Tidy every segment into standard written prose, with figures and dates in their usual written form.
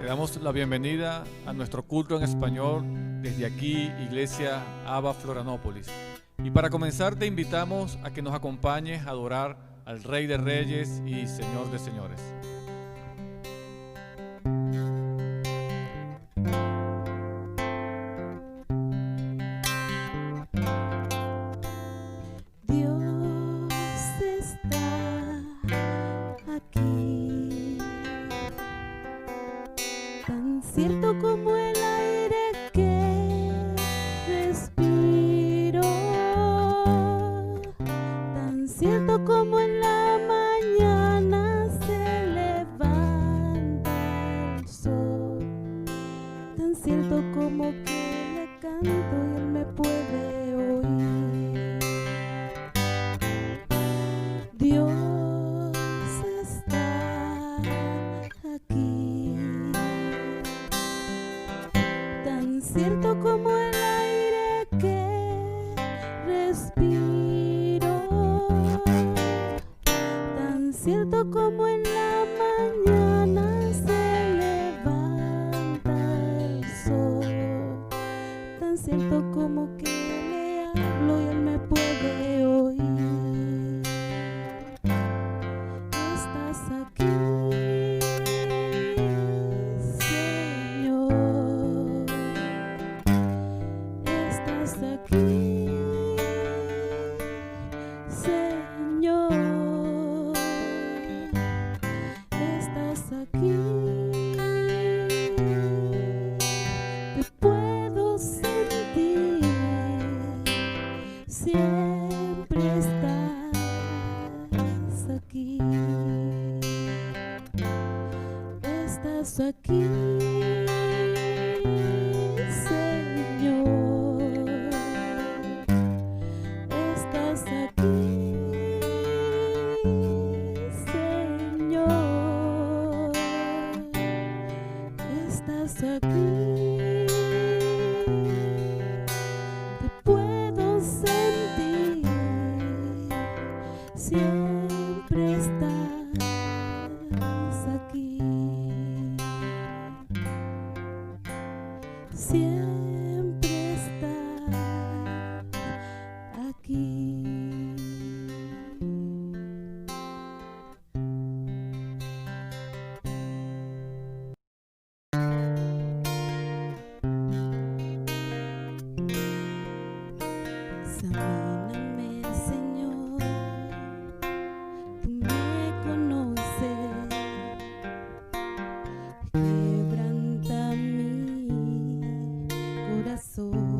damos la bienvenida a nuestro culto en español desde aquí, Iglesia Abba Florianópolis. Y para comenzar te invitamos a que nos acompañes a adorar al Rey de Reyes y Señor de Señores. Cierto como el aire que respiro, tan cierto como en la mañana se levanta el sol, tan cierto como que le canto y él me puede oír. Dios está aquí. Tan cierto como el aire que respiro, tan cierto como en la mañana se levanta el sol, tan cierto como que le hablo y él me puede oír. Estás aquí. Siempre estás aquí, estás aquí, Señor, estás aquí, Señor, estás aquí. Siempre estás aquí, siempre estás aquí. Examíname, Señor. Quebranta mi corazón,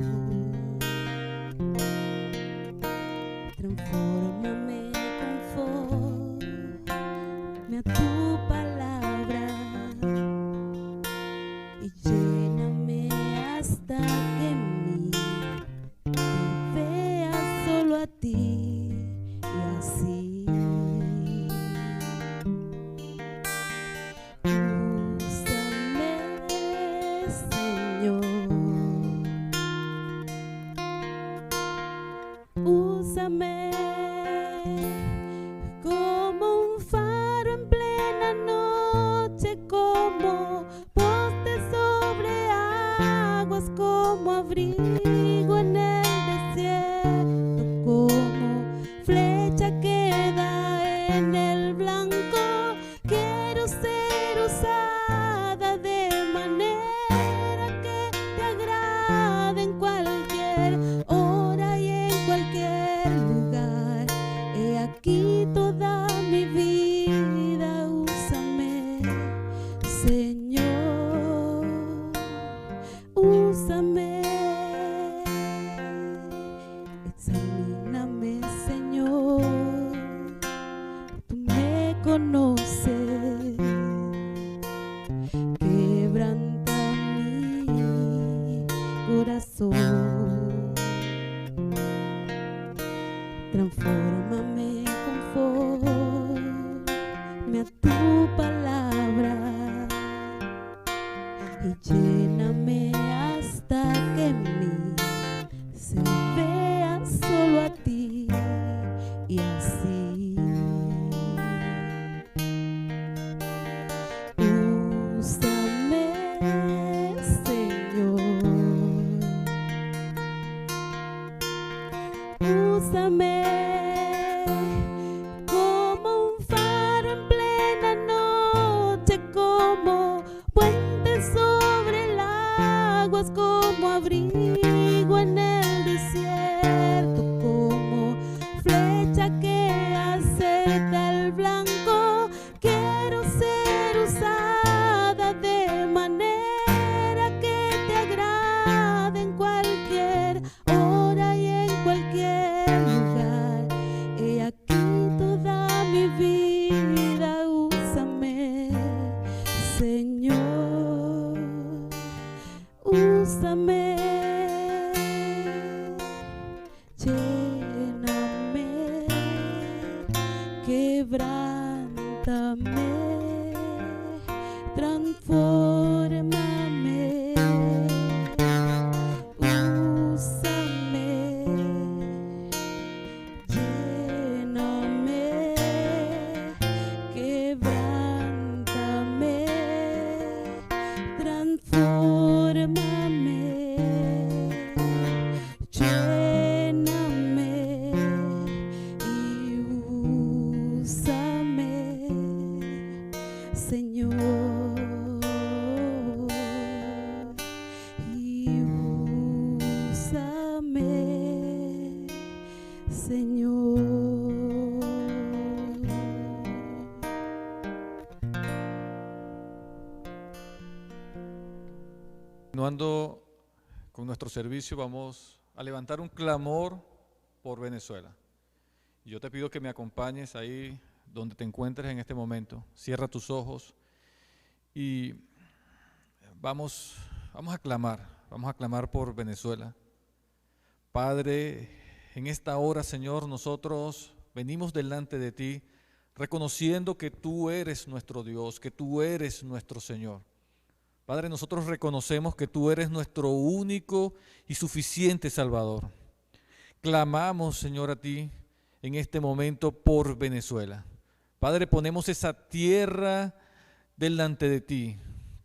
transfórmame conforme a tu palabra y lléname hasta que en mí te vea solo a ti y así. Úsame como un faro en plena noche, como poste sobre aguas, como abrigo en el desierto, como flecha que da en el blanco. Quiero ser usada de manera que te agrade en cualquier hora y en cualquier lugar. He aquí toda mi vida, úsame, Señor, úsame. Examíname, Señor, tú me conoces. Quebranta mi corazón, transfórmame conforme a tu palabra y lléname hasta que en mí se vea solo a ti y así. Úsame úsame como un faro en plena noche, como puente sobre el agua, como abrigo en el desierto, como flecha que acerta el blanco. Quiero ser usada de manera que te agrade en cualquier hora y en cualquier lugar. He aquí toda mi vida, úsame, Señor, úsame, lléname, quebrántame, transfórmame, úsame, lléname, quebrántame, transfórmame, lléname y úsame, Señor, y úsame, Señor. Continuando con nuestro servicio, vamos a levantar un clamor por Venezuela. Y yo te pido que me acompañes ahí donde te encuentres en este momento. Cierra tus ojos y vamos a clamar por Venezuela. Padre, en esta hora, Señor, nosotros venimos delante de ti reconociendo que tú eres nuestro Dios, que tú eres nuestro Señor. Padre, nosotros reconocemos que tú eres nuestro único y suficiente Salvador. Clamamos, Señor, a ti en este momento por Venezuela. Padre, ponemos esa tierra delante de ti,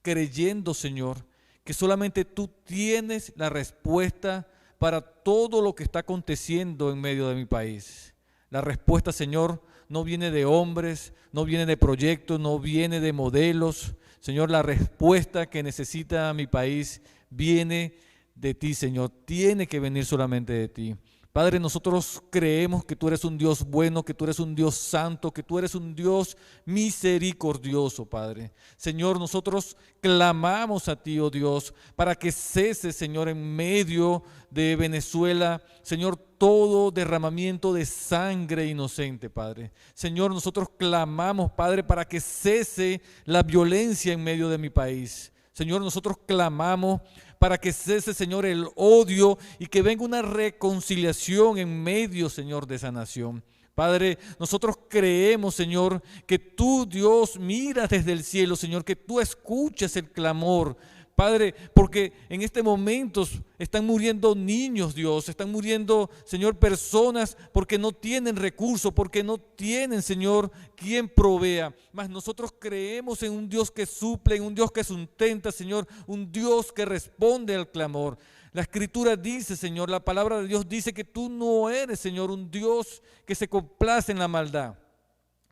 creyendo, Señor, que solamente tú tienes la respuesta para todo lo que está aconteciendo en medio de mi país. La respuesta, Señor, no viene de hombres, no viene de proyectos, no viene de modelos. Señor, la respuesta que necesita mi país viene de ti, Señor. Tiene que venir solamente de ti. Padre, nosotros creemos que tú eres un Dios bueno, que tú eres un Dios santo, que tú eres un Dios misericordioso, Padre. Señor, nosotros clamamos a ti, oh Dios, para que cese, Señor, en medio de Venezuela, Señor, todo derramamiento de sangre inocente, Padre. Señor, nosotros clamamos, Padre, para que cese la violencia en medio de mi país. Señor, nosotros clamamos para que cese, Señor, el odio y que venga una reconciliación en medio, Señor, de esa nación. Padre, nosotros creemos, Señor, que tú, Dios, miras desde el cielo, Señor, que tú escuchas el clamor, Padre, porque en este momento están muriendo niños, Dios, están muriendo, Señor, personas porque no tienen recursos, porque no tienen, Señor, quien provea. Mas nosotros creemos en un Dios que suple, en un Dios que sustenta, Señor, un Dios que responde al clamor. La Escritura dice, Señor, la palabra de Dios dice que tú no eres, Señor, un Dios que se complace en la maldad.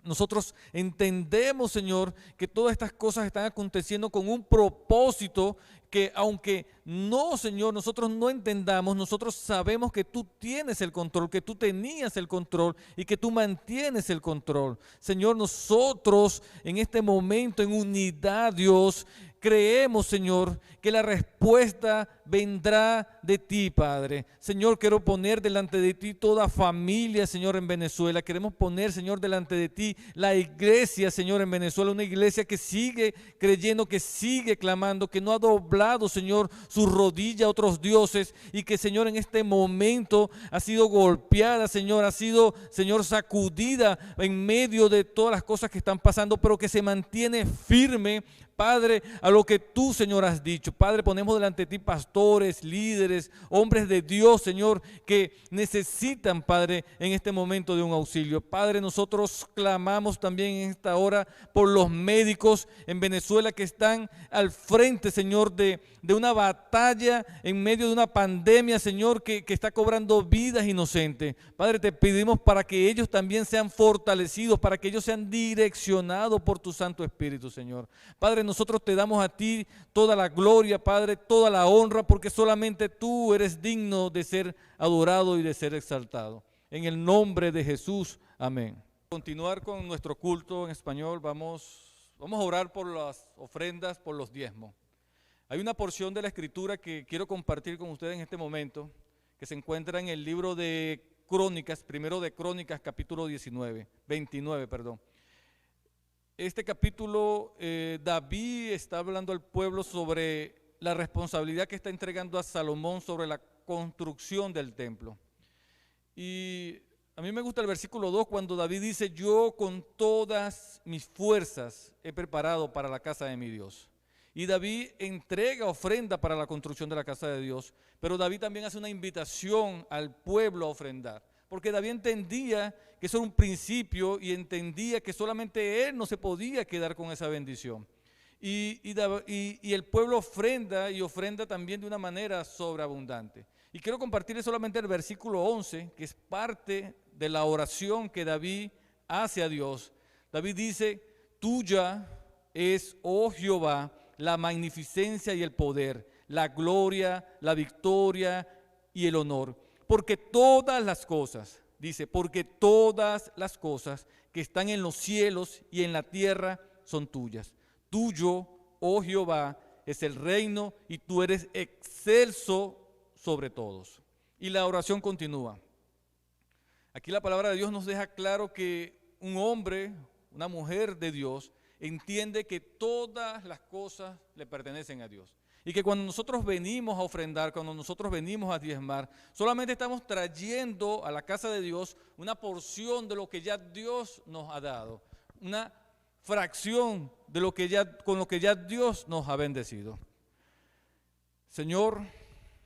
Nosotros entendemos, Señor, que todas estas cosas están aconteciendo con un propósito que aunque no, Señor, nosotros no entendamos, nosotros sabemos que tú tienes el control, que tú tenías el control y que tú mantienes el control. Señor, nosotros en este momento en unidad, Dios, creemos, Señor, que la respuesta vendrá de ti, Padre. Señor, quiero poner delante de ti toda familia, Señor, en Venezuela. Queremos poner, Señor, delante de ti la iglesia, Señor, en Venezuela. Una iglesia que sigue creyendo, que sigue clamando, que no ha doblado, Señor, su rodilla a otros dioses y que, Señor, en este momento ha sido golpeada, Señor, ha sido, Señor, sacudida en medio de todas las cosas que están pasando, pero que se mantiene firme, Padre, a lo que tú, Señor, has dicho. Padre, ponemos delante de ti pastores, pastores, líderes, hombres de Dios, Señor, que necesitan, Padre, en este momento de un auxilio. Padre, nosotros clamamos también en esta hora por los médicos en Venezuela que están al frente, Señor, de una batalla en medio de una pandemia, Señor, que está cobrando vidas inocentes. Padre, te pedimos para que ellos también sean fortalecidos, para que ellos sean direccionados por tu Santo Espíritu, Señor. Padre, nosotros te damos a ti toda la gloria, Padre, toda la honra, porque solamente tú eres digno de ser adorado y de ser exaltado. En el nombre de Jesús, amén. Continuar con nuestro culto en español, vamos a orar por las ofrendas, por los diezmos. Hay una porción de la Escritura que quiero compartir con ustedes en este momento, que se encuentra en el libro de Crónicas, primero de Crónicas, capítulo 29, perdón. Este capítulo, David está hablando al pueblo sobre la responsabilidad que está entregando a Salomón sobre la construcción del templo. Y a mí me gusta el versículo 2 cuando David dice, yo con todas mis fuerzas he preparado para la casa de mi Dios. Y David entrega ofrenda para la construcción de la casa de Dios, pero David también hace una invitación al pueblo a ofrendar, porque David entendía que eso era un principio y entendía que solamente él no se podía quedar con esa bendición. Y el pueblo ofrenda y ofrenda también de una manera sobreabundante. Y quiero compartirles solamente el versículo 11, que es parte de la oración que David hace a Dios. David dice, tuya es, oh Jehová, la magnificencia y el poder, la gloria, la victoria y el honor. Porque todas las cosas, dice, porque todas las cosas que están en los cielos y en la tierra son tuyas. Tuyo, oh Jehová, es el reino y tú eres excelso sobre todos. Y la oración continúa. Aquí la palabra de Dios nos deja claro que un hombre, una mujer de Dios, entiende que todas las cosas le pertenecen a Dios. Y que cuando nosotros venimos a ofrendar, cuando nosotros venimos a diezmar, solamente estamos trayendo a la casa de Dios una porción de lo que ya Dios nos ha dado. Una fracción de lo que con lo que ya Dios nos ha bendecido. Señor,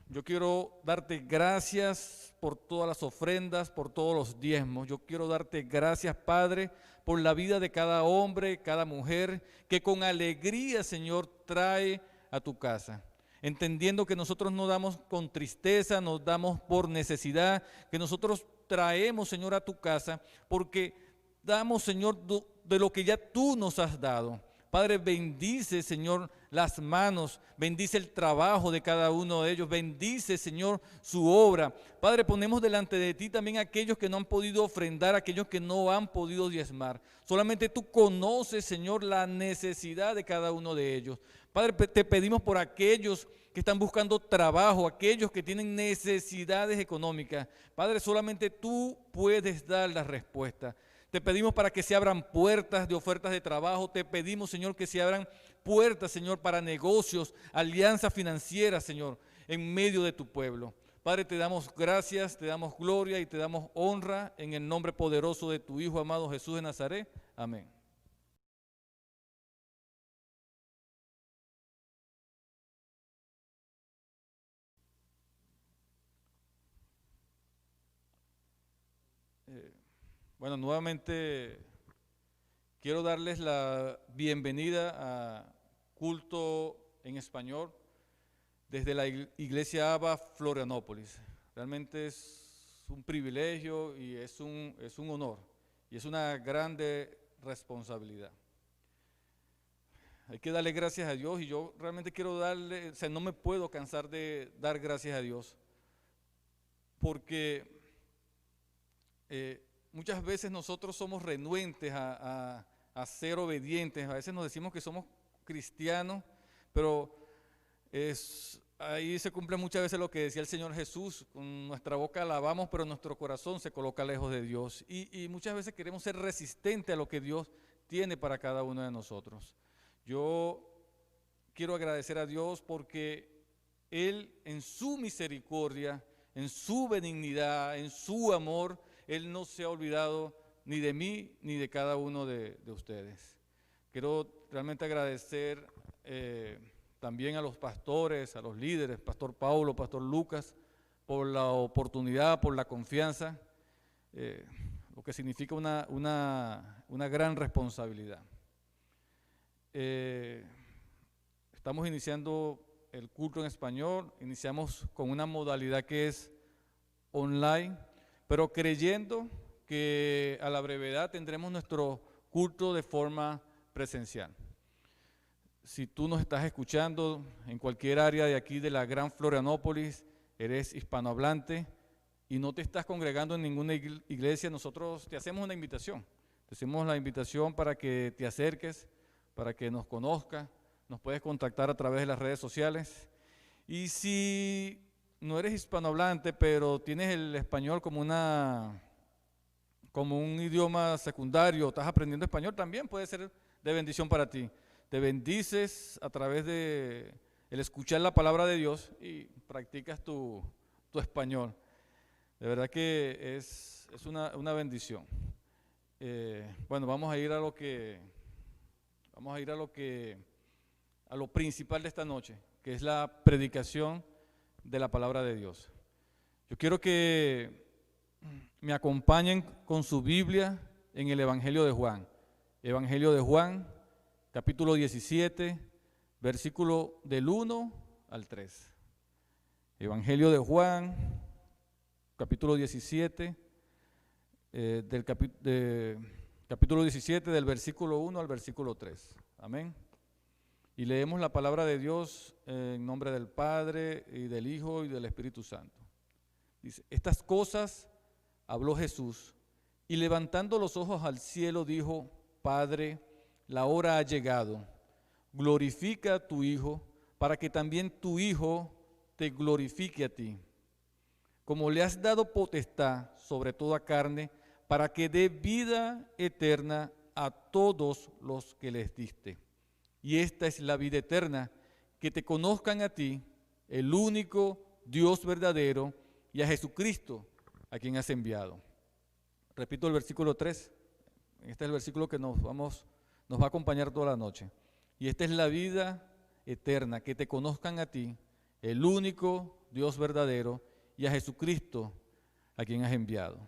yo quiero darte gracias por todas las ofrendas, por todos los diezmos. Yo quiero darte gracias, Padre, por la vida de cada hombre, cada mujer, que con alegría, Señor, trae a tu casa. Entendiendo que nosotros no damos con tristeza, nos damos por necesidad, que nosotros traemos, Señor, a tu casa, porque damos, Señor, de lo que ya tú nos has dado. Padre, bendice, Señor, las manos, bendice el trabajo de cada uno de ellos, bendice, Señor, su obra. Padre, ponemos delante de ti también aquellos que no han podido ofrendar, aquellos que no han podido diezmar. Solamente tú conoces, Señor, la necesidad de cada uno de ellos. Padre, te pedimos por aquellos que están buscando trabajo, aquellos que tienen necesidades económicas. Padre, solamente tú puedes dar la respuesta. Te pedimos para que se abran puertas de ofertas de trabajo. Te pedimos, Señor, que se abran puertas, Señor, para negocios, alianzas financieras, Señor, en medio de tu pueblo. Padre, te damos gracias, te damos gloria y te damos honra en el nombre poderoso de tu Hijo amado Jesús de Nazaret. Amén. Bueno, nuevamente quiero darles la bienvenida a Culto en Español desde la Iglesia ABA Florianópolis. Realmente es un privilegio y es un honor y es una grande responsabilidad. Hay que darle gracias a Dios y yo realmente quiero darle, no me puedo cansar de dar gracias a Dios porque muchas veces nosotros somos renuentes a ser obedientes. A veces nos decimos que somos cristianos, pero ahí se cumple muchas veces lo que decía el Señor Jesús: con nuestra boca alabamos, pero nuestro corazón se coloca lejos de Dios. Y muchas veces queremos ser resistentes a lo que Dios tiene para cada uno de nosotros. Yo quiero agradecer a Dios porque Él, en su misericordia, en su benignidad, en su amor, Él no se ha olvidado ni de mí ni de cada uno de ustedes. Quiero realmente agradecer también a los pastores, a los líderes, Pastor Paulo, Pastor Lucas, por la oportunidad, por la confianza, lo que significa una gran responsabilidad. Estamos iniciando el culto en español, iniciamos con una modalidad que es online, pero creyendo que a la brevedad tendremos nuestro culto de forma presencial. Si tú nos estás escuchando en cualquier área de aquí de la Gran Florianópolis, eres hispanohablante y no te estás congregando en ninguna iglesia, nosotros te hacemos una invitación. Te hacemos la invitación para que te acerques, para que nos conozcas. Nos puedes contactar a través de las redes sociales. Y si no eres hispanohablante, pero tienes el español como un idioma secundario, estás aprendiendo español, también puede ser de bendición para ti. Te bendices a través de el escuchar la palabra de Dios y practicas tu español. De verdad que es una bendición. Bueno, vamos a ir a lo principal de esta noche, que es la predicación de la palabra de Dios. Yo quiero que me acompañen con su Biblia en el Evangelio de Juan. Evangelio de Juan, capítulo 17, versículo del 1 al 3. Evangelio de Juan, capítulo 17, capítulo 17 del versículo 1 al versículo 3. Amén. Y leemos la palabra de Dios en nombre del Padre y del Hijo y del Espíritu Santo. Dice, estas cosas habló Jesús y levantando los ojos al cielo dijo, Padre, la hora ha llegado, glorifica a tu Hijo para que también tu Hijo te glorifique a ti. Como le has dado potestad sobre toda carne para que dé vida eterna a todos los que les diste. Y esta es la vida eterna, que te conozcan a ti, el único Dios verdadero, y a Jesucristo, a quien has enviado. Repito el versículo 3. Este es el versículo que nos va a acompañar toda la noche. Y esta es la vida eterna, que te conozcan a ti, el único Dios verdadero, y a Jesucristo, a quien has enviado.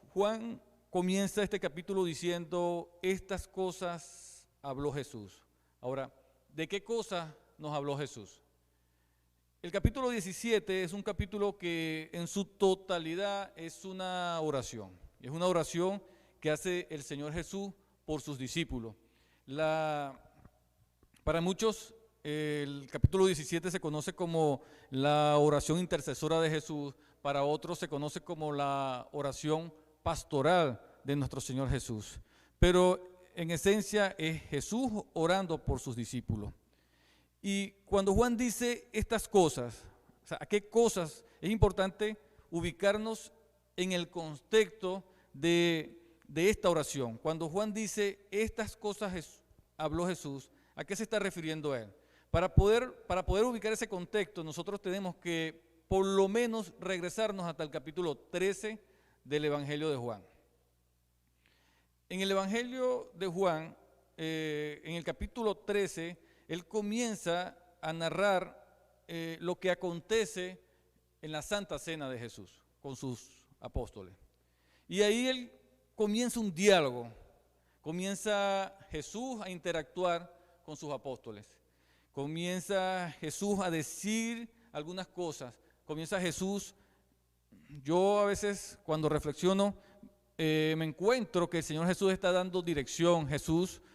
Juan comienza este capítulo diciendo, estas cosas habló Jesús. Ahora, ¿de qué cosas nos habló Jesús? El capítulo 17 es un capítulo que en su totalidad es una oración. Es una oración que hace el Señor Jesús por sus discípulos. Para muchos, el capítulo 17 se conoce como la oración intercesora de Jesús. Para otros se conoce como la oración pastoral de nuestro Señor Jesús. Pero en esencia es Jesús orando por sus discípulos. Y cuando Juan dice estas cosas, o sea, ¿a qué cosas? Es importante ubicarnos en el contexto de esta oración. Cuando Juan dice estas cosas habló Jesús, ¿a qué se está refiriendo él? Para poder ubicar ese contexto, nosotros tenemos que por lo menos regresarnos hasta el capítulo 13 del Evangelio de Juan. En el Evangelio de Juan, en el capítulo 13, él comienza a narrar lo que acontece en la Santa Cena de Jesús con sus apóstoles. Y ahí él comienza un diálogo, comienza Jesús a interactuar con sus apóstoles, comienza Jesús a decir algunas cosas, comienza Jesús. Yo a veces cuando reflexiono me encuentro que el Señor Jesús está dando dirección,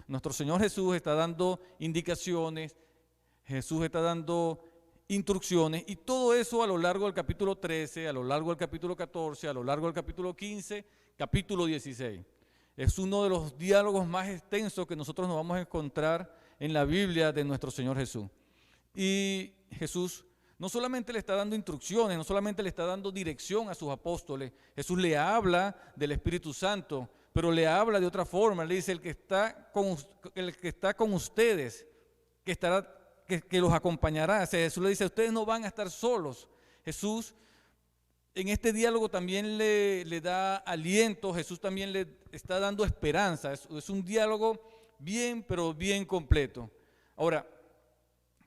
nuestro Señor Jesús está dando indicaciones, Jesús está dando instrucciones y todo eso a lo largo del capítulo 13, a lo largo del capítulo 14, a lo largo del capítulo 15, capítulo 16. Es uno de los diálogos más extensos que nosotros nos vamos a encontrar en la Biblia de nuestro Señor Jesús. Y Jesús no solamente le está dando instrucciones, no solamente le está dando dirección a sus apóstoles, Jesús le habla del Espíritu Santo, pero le habla de otra forma. Le dice, el que está con ustedes, que los acompañará. O sea, Jesús le dice, ustedes no van a estar solos. Jesús en este diálogo también le da aliento, Jesús también le está dando esperanza. Es un diálogo bien, pero bien completo. Ahora,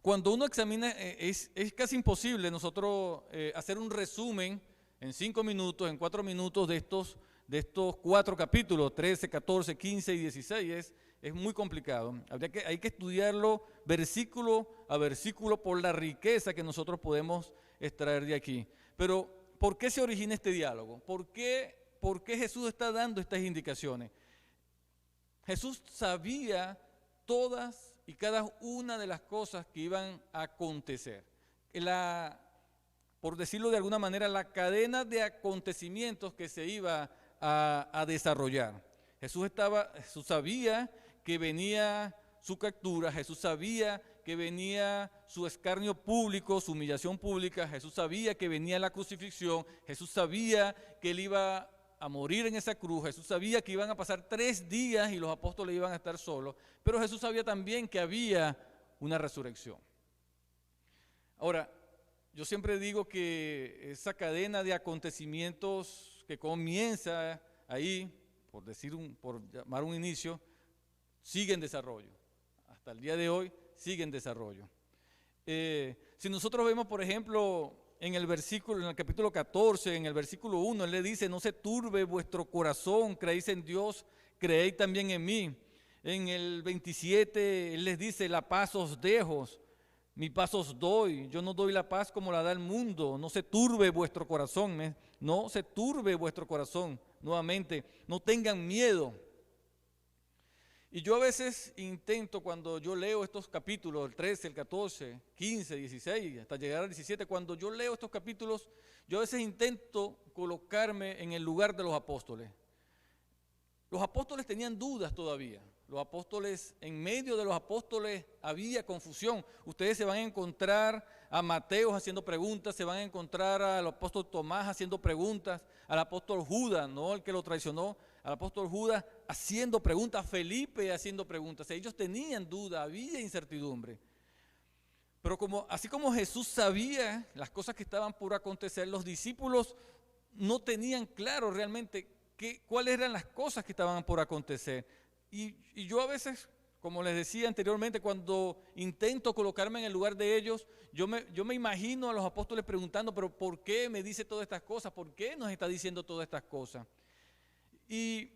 cuando uno examina, es casi imposible nosotros hacer un resumen en 5 minutos, en 4 minutos de estos 4 capítulos, 13, 14, 15 y 16. Es muy complicado. Hay que estudiarlo versículo a versículo por la riqueza que nosotros podemos extraer de aquí. Pero, ¿por qué se origina este diálogo? ¿Por qué Jesús está dando estas indicaciones? Jesús sabía todas y cada una de las cosas que iban a acontecer. Por decirlo de alguna manera, la cadena de acontecimientos que se iba a desarrollar. Jesús sabía que venía su captura, Jesús sabía que venía su escarnio público, su humillación pública, Jesús sabía que venía la crucifixión, Jesús sabía que él iba a morir en esa cruz, Jesús sabía que iban a pasar 3 días y los apóstoles iban a estar solos, pero Jesús sabía también que había una resurrección. Ahora, yo siempre digo que esa cadena de acontecimientos que comienza ahí, por llamar un inicio, sigue en desarrollo. Hasta el día de hoy sigue en desarrollo. Si nosotros vemos, por ejemplo, en el capítulo 14, en el versículo 1, él le dice: no se turbe vuestro corazón, creéis en Dios, creéis también en mí. En el 27, él les dice: la paz os dejo, mi paz os doy, yo no doy la paz como la da el mundo, no se turbe vuestro corazón, no se turbe vuestro corazón, nuevamente, no tengan miedo. Y yo a veces intento, cuando yo leo estos capítulos, el 13, el 14, 15, 16, hasta llegar al 17, cuando yo leo estos capítulos, yo a veces intento colocarme en el lugar de los apóstoles. Los apóstoles tenían dudas todavía. Los apóstoles, en medio de los apóstoles había confusión. Ustedes se van a encontrar a Mateo haciendo preguntas, se van a encontrar al apóstol Tomás haciendo preguntas, al apóstol Judas, no el que lo traicionó, al apóstol Judas haciendo preguntas, Felipe haciendo preguntas. Ellos tenían duda, había incertidumbre. Pero así como Jesús sabía las cosas que estaban por acontecer, los discípulos no tenían claro realmente cuáles eran las cosas que estaban por acontecer. Y yo a veces, como les decía anteriormente, cuando intento colocarme en el lugar de ellos, yo me imagino a los apóstoles preguntando: pero ¿por qué me dice todas estas cosas? ¿Por qué nos está diciendo todas estas cosas? Y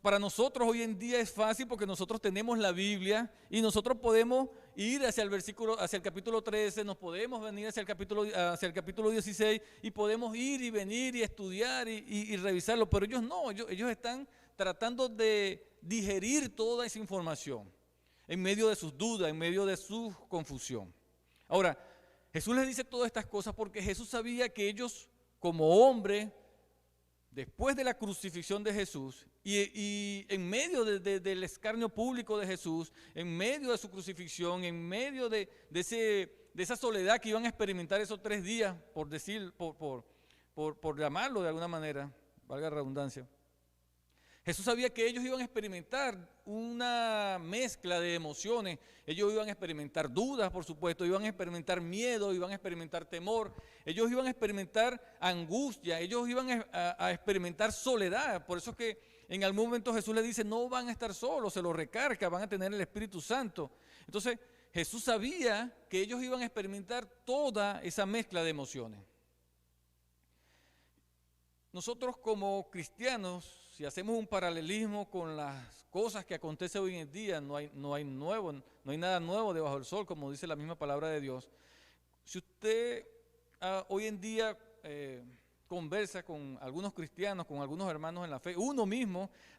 para nosotros hoy en día es fácil porque nosotros tenemos la Biblia y nosotros podemos ir hacia el capítulo 13, nos podemos venir hacia el capítulo 16 y podemos ir y venir y estudiar y revisarlo, pero ellos no, ellos están tratando de digerir toda esa información en medio de sus dudas, en medio de su confusión. Ahora, Jesús les dice todas estas cosas porque Jesús sabía que ellos, como hombre, después de la crucifixión de Jesús y en medio del escarnio público de Jesús, en medio de su crucifixión, en medio de esa soledad que iban a experimentar esos 3 días, por llamarlo de alguna manera, valga la redundancia, Jesús sabía que ellos iban a experimentar una mezcla de emociones. Ellos iban a experimentar dudas, por supuesto, iban a experimentar miedo, iban a experimentar temor, ellos iban a experimentar angustia, ellos iban a experimentar soledad. Por eso es que en algún momento Jesús les dice: no van a estar solos, se los recarga, van a tener el Espíritu Santo. Entonces Jesús sabía que ellos iban a experimentar toda esa mezcla de emociones. Nosotros como cristianos, si hacemos un paralelismo con las cosas que acontecen hoy en día, no hay nada nuevo debajo del sol, como dice la misma palabra de Dios. Si usted hoy en día conversa con algunos cristianos, con algunos hermanos en la fe,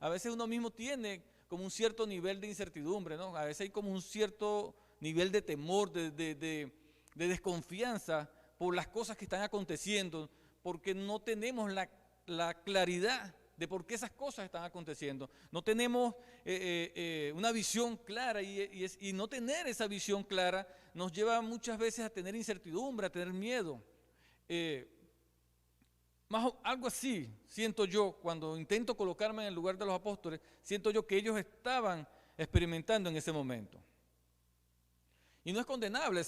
a veces uno mismo tiene como un cierto nivel de incertidumbre, ¿no? A veces hay como un cierto nivel de temor, de desconfianza por las cosas que están aconteciendo, porque no tenemos la claridad de por qué esas cosas están aconteciendo. No tenemos una visión clara y no tener esa visión clara nos lleva muchas veces a tener incertidumbre, a tener miedo. Algo así siento yo cuando intento colocarme en el lugar de los apóstoles, siento yo que ellos estaban experimentando en ese momento. Y no es condenable,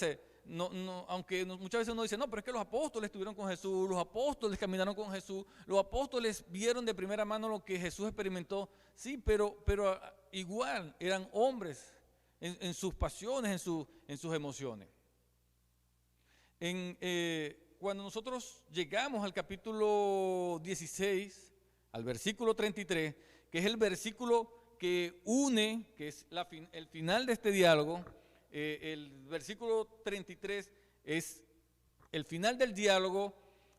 aunque muchas veces uno dice: no, pero es que los apóstoles estuvieron con Jesús, los apóstoles caminaron con Jesús, los apóstoles vieron de primera mano lo que Jesús experimentó. Sí, pero igual eran hombres en sus pasiones, en sus emociones. Cuando nosotros llegamos al capítulo 16, al versículo 33, que es el versículo que une, que es el final de este diálogo, el versículo 33 es el final del diálogo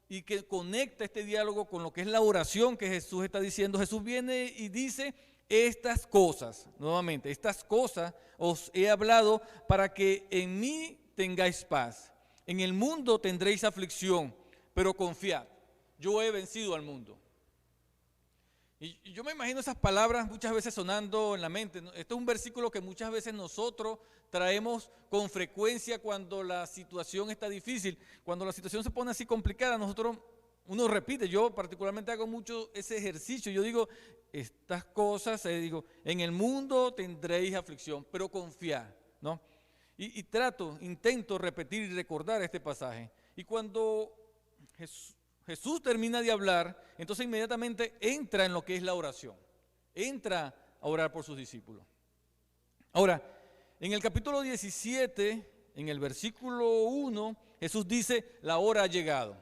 y que conecta este diálogo con lo que es la oración que Jesús está diciendo. Jesús viene y dice: estas cosas, nuevamente, estas cosas os he hablado para que en mí tengáis paz. En el mundo tendréis aflicción, pero confiad, yo he vencido al mundo. Y yo me imagino esas palabras muchas veces sonando en la mente. Este es un versículo que muchas veces nosotros traemos con frecuencia cuando la situación está difícil, cuando la situación se pone así complicada. Uno repite, yo particularmente hago mucho ese ejercicio. Yo digo, estas cosas, en el mundo tendréis aflicción, pero confiad, ¿no? Intento repetir y recordar este pasaje. Y cuando Jesús termina de hablar, entonces inmediatamente entra en lo que es la oración. Entra a orar por sus discípulos. Ahora, en el capítulo 17, en el versículo 1, Jesús dice: la hora ha llegado.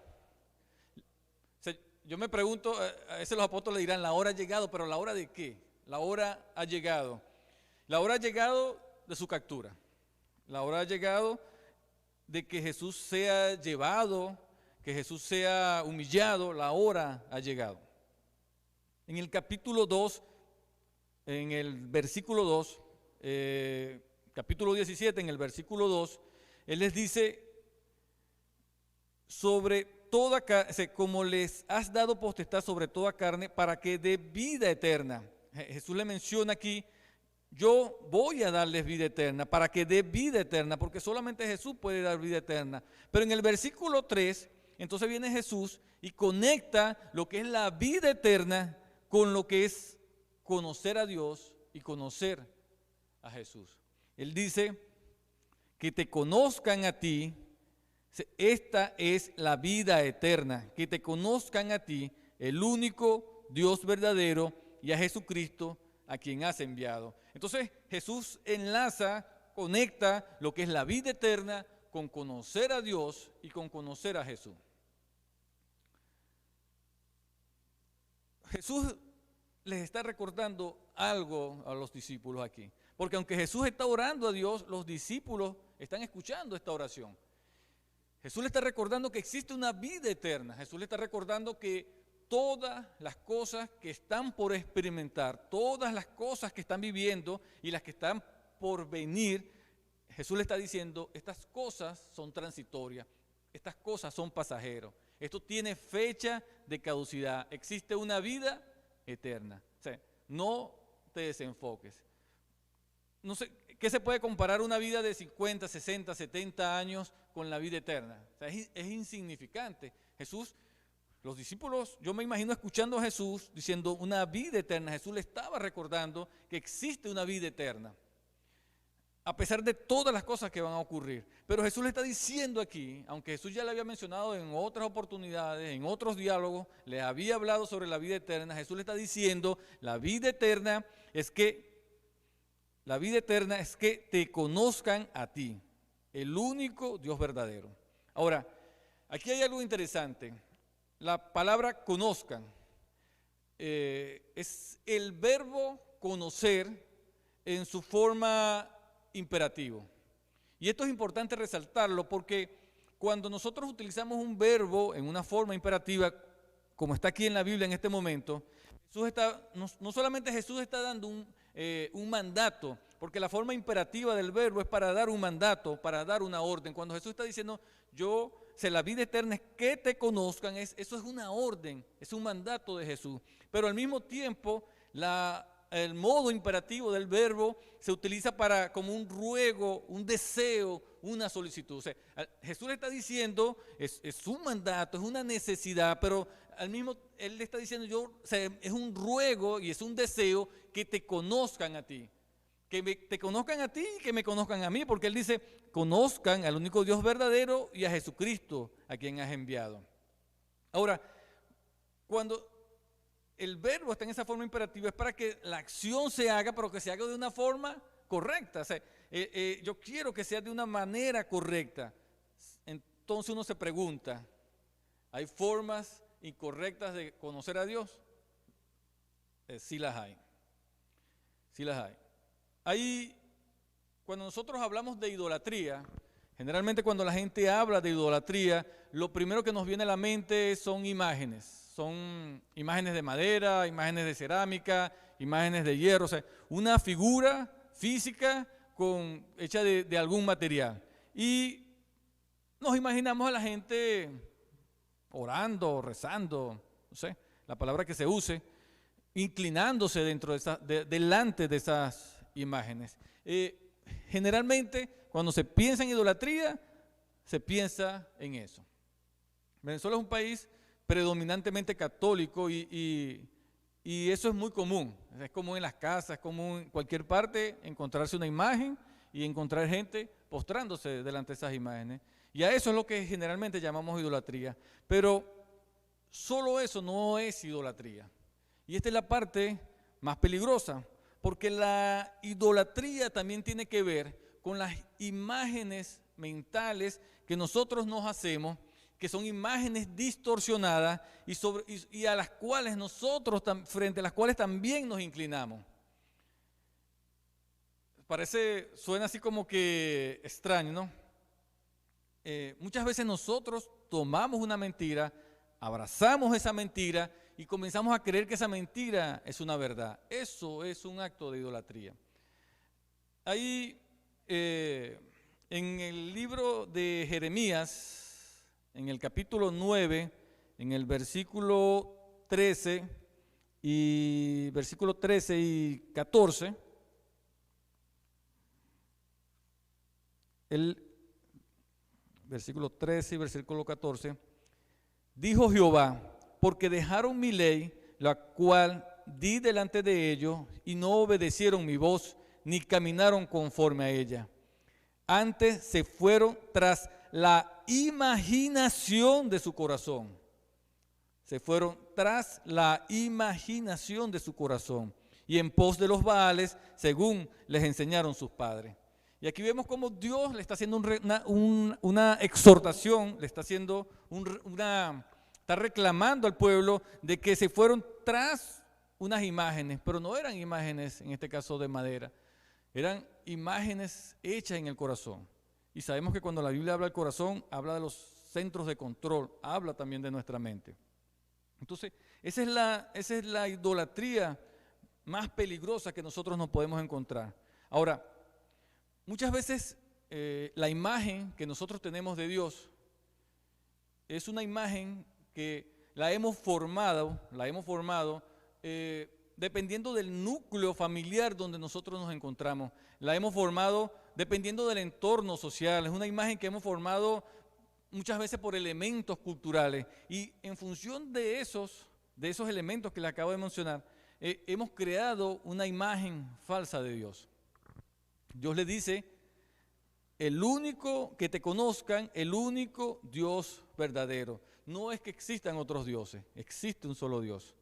O sea, yo me pregunto, a veces los apóstoles dirán: la hora ha llegado, pero ¿la hora de qué? La hora ha llegado. La hora ha llegado de su captura. La hora ha llegado de que Jesús sea llevado, que Jesús sea humillado. La hora ha llegado. En el capítulo 2, en el versículo 2, capítulo 17, en el versículo 2, Él les dice: sobre toda carne, como les has dado potestad sobre toda carne, para que dé vida eterna. Jesús le menciona aquí: yo voy a darles vida eterna, para que dé vida eterna, porque solamente Jesús puede dar vida eterna. Pero en el versículo 3, entonces viene Jesús y conecta lo que es la vida eterna con lo que es conocer a Dios y conocer a Jesús. Él dice: que te conozcan a ti, esta es la vida eterna, que te conozcan a ti, el único Dios verdadero, y a Jesucristo, a quien has enviado. Entonces Jesús enlaza, conecta lo que es la vida eterna con conocer a Dios y con conocer a Jesús. Jesús les está recordando algo a los discípulos aquí, porque aunque Jesús está orando a Dios, los discípulos están escuchando esta oración. Jesús le está recordando que existe una vida eterna. Jesús le está recordando que todas las cosas que están por experimentar, todas las cosas que están viviendo y las que están por venir, Jesús le está diciendo: estas cosas son transitorias, estas cosas son pasajeros, esto tiene fecha de caducidad, existe una vida eterna. O sea, no te desenfoques. No sé, ¿qué se puede comparar una vida de 50, 60, 70 años con la vida eterna? O sea, es insignificante. Los discípulos, yo me imagino escuchando a Jesús diciendo una vida eterna. Jesús le estaba recordando que existe una vida eterna, a pesar de todas las cosas que van a ocurrir. Pero Jesús le está diciendo aquí, aunque Jesús ya le había mencionado en otras oportunidades, en otros diálogos, le había hablado sobre la vida eterna. Jesús le está diciendo: la vida eterna es que te conozcan a ti, el único Dios verdadero. Ahora, aquí hay algo interesante. La palabra conozcan es el verbo conocer en su forma imperativo. Y esto es importante resaltarlo porque cuando nosotros utilizamos un verbo en una forma imperativa, como está aquí en la Biblia en este momento, no solamente Jesús está dando un mandato, porque la forma imperativa del verbo es para dar un mandato, para dar una orden. Cuando Jesús está diciendo: la vida eterna es que te conozcan, eso es una orden, es un mandato de Jesús. Pero al mismo tiempo, el modo imperativo del verbo se utiliza como un ruego, un deseo, una solicitud. O sea, Jesús le está diciendo, es un mandato, es una necesidad, pero Él le está diciendo: es un ruego y es un deseo que te conozcan a ti. Te conozcan a ti y que me conozcan a mí, porque Él dice: conozcan al único Dios verdadero y a Jesucristo, a quien has enviado. Ahora, cuando el verbo está en esa forma imperativa, es para que la acción se haga, pero que se haga de una forma correcta. O sea, yo quiero que sea de una manera correcta. Entonces uno se pregunta, ¿hay formas incorrectas de conocer a Dios? Sí las hay. Sí las hay. Cuando nosotros hablamos de idolatría, generalmente cuando la gente habla de idolatría, lo primero que nos viene a la mente son imágenes. Son imágenes de madera, imágenes de cerámica, imágenes de hierro. O sea, una figura física hecha de algún material. Y nos imaginamos a la gente orando, rezando, no sé, la palabra que se use, inclinándose delante de esas imágenes. Generalmente, cuando se piensa en idolatría, se piensa en eso. Venezuela es un país predominantemente católico y eso es muy común. Es común en las casas, es común en cualquier parte encontrarse una imagen y encontrar gente postrándose delante de esas imágenes. Y a eso es lo que generalmente llamamos idolatría. Pero solo eso no es idolatría. Y esta es la parte más peligrosa, porque la idolatría también tiene que ver con las imágenes mentales que nosotros nos hacemos, que son imágenes distorsionadas y a las cuales nosotros, frente a las cuales también nos inclinamos. Suena así como que extraño, ¿no? Muchas veces nosotros tomamos una mentira, abrazamos esa mentira y comenzamos a creer que esa mentira es una verdad. Eso es un acto de idolatría. Ahí, en el libro de Jeremías, en el capítulo 9, en el versículo 13 y 14, el versículo 13 y versículo 14, dijo Jehová, porque dejaron mi ley, la cual di delante de ellos, y no obedecieron mi voz, ni caminaron conforme a ella. Antes se fueron tras la imaginación de su corazón. Se fueron tras la imaginación de su corazón, y en pos de los Baales, según les enseñaron sus padres. Y aquí vemos cómo Dios le está haciendo una exhortación, le está haciendo está reclamando al pueblo de que se fueron tras unas imágenes, pero no eran imágenes, en este caso de madera, eran imágenes hechas en el corazón. Y sabemos que cuando la Biblia habla del corazón, habla de los centros de control, habla también de nuestra mente. Entonces, esa es la idolatría más peligrosa que nosotros nos podemos encontrar. Ahora, muchas veces la imagen que nosotros tenemos de Dios es una imagen que la hemos formado dependiendo del núcleo familiar donde nosotros nos encontramos. La hemos formado dependiendo del entorno social. Es una imagen que hemos formado muchas veces por elementos culturales. Y en función de esos elementos que le acabo de mencionar, hemos creado una imagen falsa de Dios. Dios le dice, el único que te conozcan, el único Dios verdadero. No es que existan otros dioses, existe un solo Dios.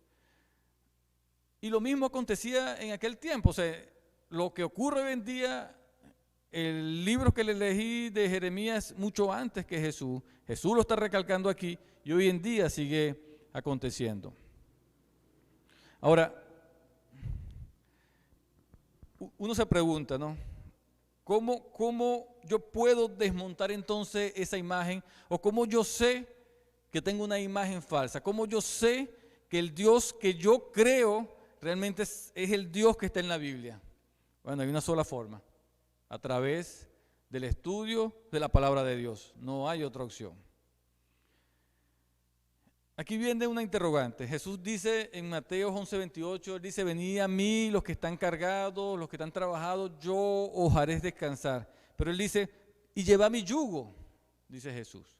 Y lo mismo acontecía en aquel tiempo. O sea, lo que ocurre hoy en día, el libro que le elegí de Jeremías mucho antes que Jesús. Jesús lo está recalcando aquí y hoy en día sigue aconteciendo. Ahora, uno se pregunta, ¿no? ¿Cómo yo puedo desmontar entonces esa imagen? ¿O cómo yo sé que tengo una imagen falsa? ¿Cómo yo sé que el Dios que yo creo realmente es el Dios que está en la Biblia? Bueno, hay una sola forma, a través del estudio de la palabra de Dios. No hay otra opción. Aquí viene una interrogante. Jesús dice en Mateo 11:28, Él dice, venid a mí los que están cargados, los que están trabajados, yo os haré descansar. Pero Él dice, y llevad mi yugo, dice Jesús.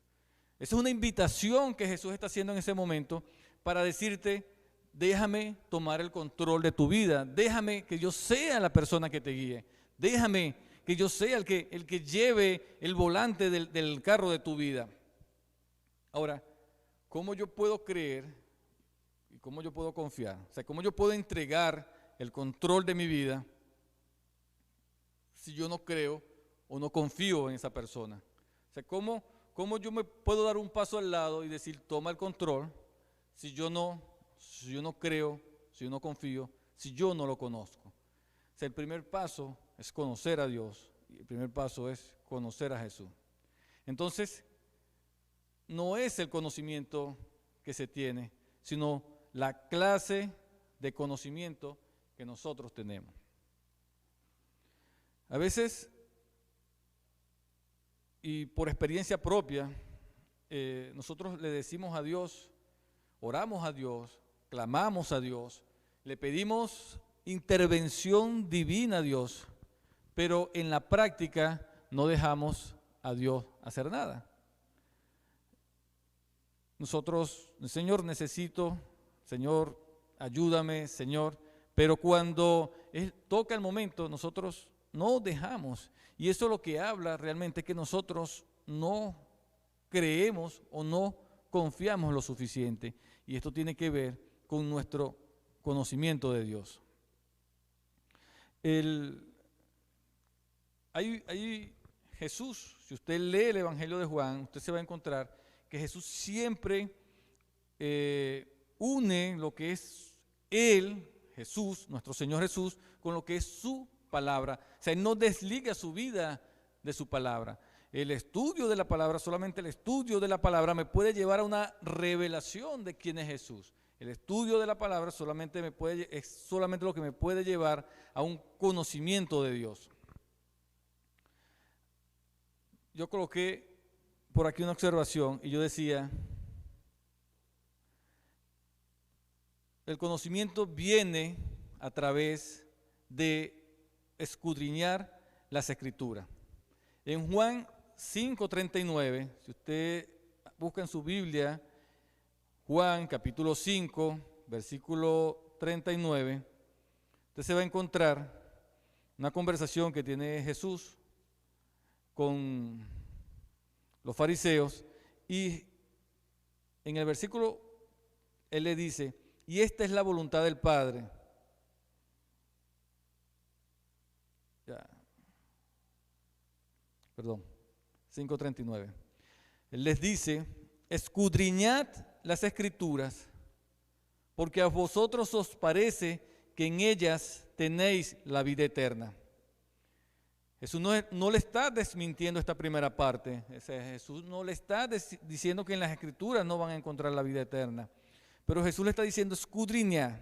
Esa es una invitación que Jesús está haciendo en ese momento para decirte, déjame tomar el control de tu vida, déjame que yo sea la persona que te guíe, déjame que yo sea el que lleve el volante del carro de tu vida. Ahora, ¿cómo yo puedo creer? y cómo yo puedo confiar. O sea, cómo yo puedo entregar el control de mi vida si yo no creo o no confío en esa persona. O sea, cómo yo me puedo dar un paso al lado y decir, toma el control, si yo no creo, si yo no confío, si yo no lo conozco. O sea, el primer paso es conocer a Dios y el primer paso es conocer a Jesús. Entonces, no es el conocimiento que se tiene, sino la clase de conocimiento que nosotros tenemos. A veces, y por experiencia propia, nosotros le decimos a Dios, oramos a Dios, clamamos a Dios, le pedimos intervención divina a Dios, pero en la práctica no dejamos a Dios hacer nada. Nosotros, Señor, necesito, Señor, ayúdame, Señor, pero cuando toca el momento, nosotros no dejamos. Y eso lo que habla realmente es que nosotros no creemos o no confiamos lo suficiente. Y esto tiene que ver con nuestro conocimiento de Dios. Hay Jesús, si usted lee el Evangelio de Juan, usted se va a encontrar que Jesús siempre une lo que es Él, Jesús, nuestro Señor Jesús, con lo que es su palabra. O sea, Él no desliga su vida de su palabra. El estudio de la palabra, solamente el estudio de la palabra me puede llevar a una revelación de quién es Jesús. El estudio de la palabra es solamente lo que me puede llevar a un conocimiento de Dios. Yo coloqué por aquí una observación y yo decía, el conocimiento viene a través de escudriñar las Escrituras. En Juan 5:39, si usted busca en su Biblia, Juan capítulo 5, versículo 39, usted se va a encontrar una conversación que tiene Jesús con los fariseos y en el versículo Él le dice, y esta es la voluntad del Padre. Perdón, 5:39. Él les dice, escudriñad las Escrituras, porque a vosotros os parece que en ellas tenéis la vida eterna. Jesús no le está desmintiendo esta primera parte. Jesús no le está diciendo que en las Escrituras no van a encontrar la vida eterna. Pero Jesús le está diciendo escudriñar,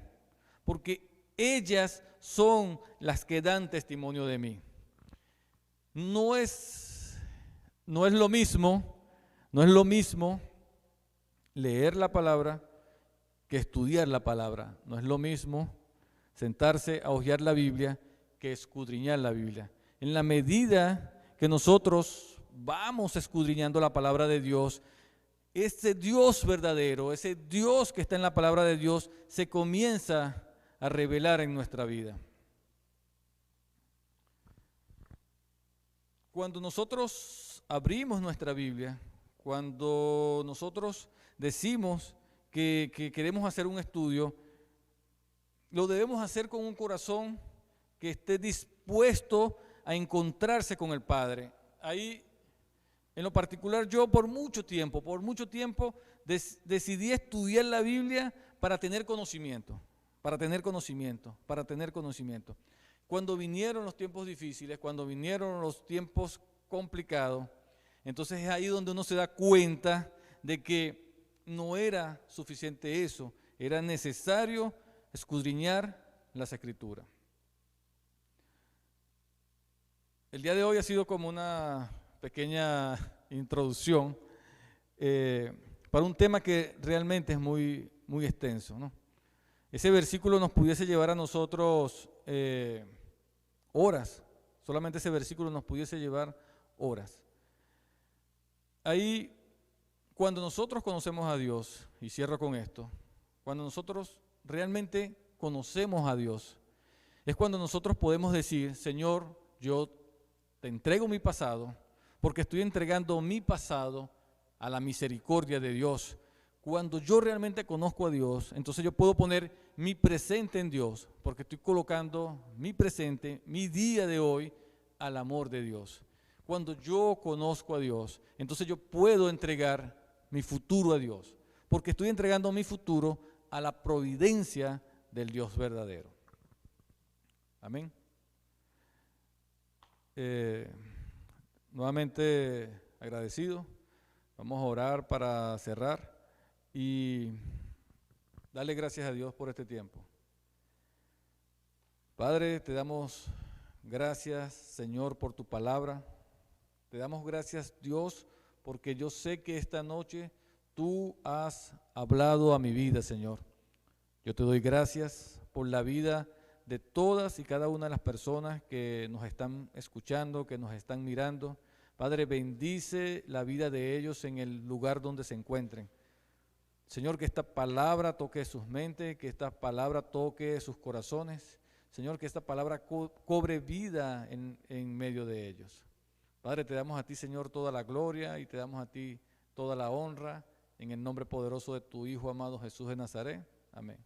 porque ellas son las que dan testimonio de mí. No es lo mismo leer la palabra que estudiar la palabra. No es lo mismo sentarse a hojear la Biblia que escudriñar la Biblia. En la medida que nosotros vamos escudriñando la palabra de Dios, ese Dios verdadero, ese Dios que está en la palabra de Dios, se comienza a revelar en nuestra vida. Cuando nosotros abrimos nuestra Biblia, cuando nosotros decimos que queremos hacer un estudio, lo debemos hacer con un corazón que esté dispuesto a encontrarse con el Padre. Ahí, en lo particular, yo por mucho tiempo decidí estudiar la Biblia para tener conocimiento. Cuando vinieron los tiempos difíciles, cuando vinieron los tiempos complicados, entonces es ahí donde uno se da cuenta de que no era suficiente eso, era necesario escudriñar las Escrituras. El día de hoy ha sido como una pequeña introducción para un tema que realmente es muy, muy extenso, ¿no? Ese versículo nos pudiese llevar a nosotros horas, solamente ese versículo nos pudiese llevar horas. Ahí, cuando nosotros conocemos a Dios, y cierro con esto, cuando nosotros realmente conocemos a Dios, es cuando nosotros podemos decir, Señor, yo te entrego mi pasado, porque estoy entregando mi pasado a la misericordia de Dios. Cuando yo realmente conozco a Dios, entonces yo puedo poner mi presente en Dios, porque estoy colocando mi presente, mi día de hoy, al amor de Dios. Cuando yo conozco a Dios, entonces yo puedo entregar mi futuro a Dios, porque estoy entregando mi futuro a la providencia del Dios verdadero. Amén. Nuevamente agradecido. Vamos a orar para cerrar y darle gracias a Dios por este tiempo. Padre, te damos gracias, Señor, por tu palabra. Te damos gracias, Dios, porque yo sé que esta noche tú has hablado a mi vida, Señor. Yo te doy gracias por la vida de todas y cada una de las personas que nos están escuchando, que nos están mirando. Padre, bendice la vida de ellos en el lugar donde se encuentren. Señor, que esta palabra toque sus mentes, que esta palabra toque sus corazones. Señor, que esta palabra cobre vida en medio de ellos. Padre, te damos a ti, Señor, toda la gloria y te damos a ti toda la honra en el nombre poderoso de tu Hijo amado Jesús de Nazaret. Amén.